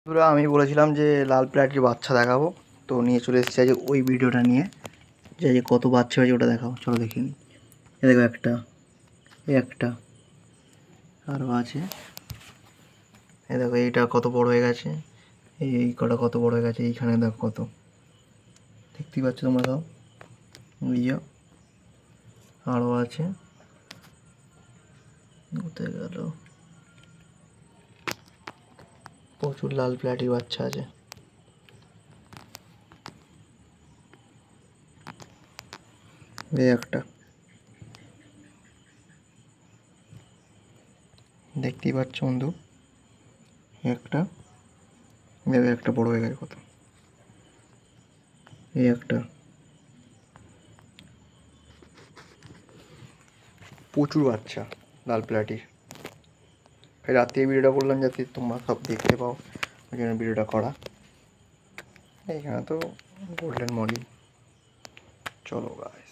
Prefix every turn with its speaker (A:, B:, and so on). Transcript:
A: বন্ধুরা, আমি বলেছিলাম যে লাল প্লাটির বাচ্চা দেখাবো, তো নিয়ে চলে এসেছি আজ ওই ভিডিওটা নিয়ে, যে আজ কত বাচ্চা হয়েছে ওটা দেখাবো। চলো দেখে নিই। এ দেখো, একটা আরও আছে। এ দেখো, এইটা কত বড় হয়ে গেছে, এই কটা কত বড় হয়ে গেছে, এইখানে দেখো কত, দেখতেই পাচ্ছ তোমরা সব। এই যে আরও আছে, কোথায় গেল, প্রচুর লাল প্লাটির বাচ্চা আছে। এই একটা, দেখতেই পাচ্ছ বন্ধু, একটা, দেখো একটা বড় হয়ে গেছে কত। এই একটা, প্রচুর বাচ্চা লাল প্লাটির। রাতে এই ভিডিওটা করলাম যাতে তোমরা সব দেখতে পাও, ওই জন্য ভিডিওটা করা। এইখানে তো গোল্ডেন মলি। চলো গাইস।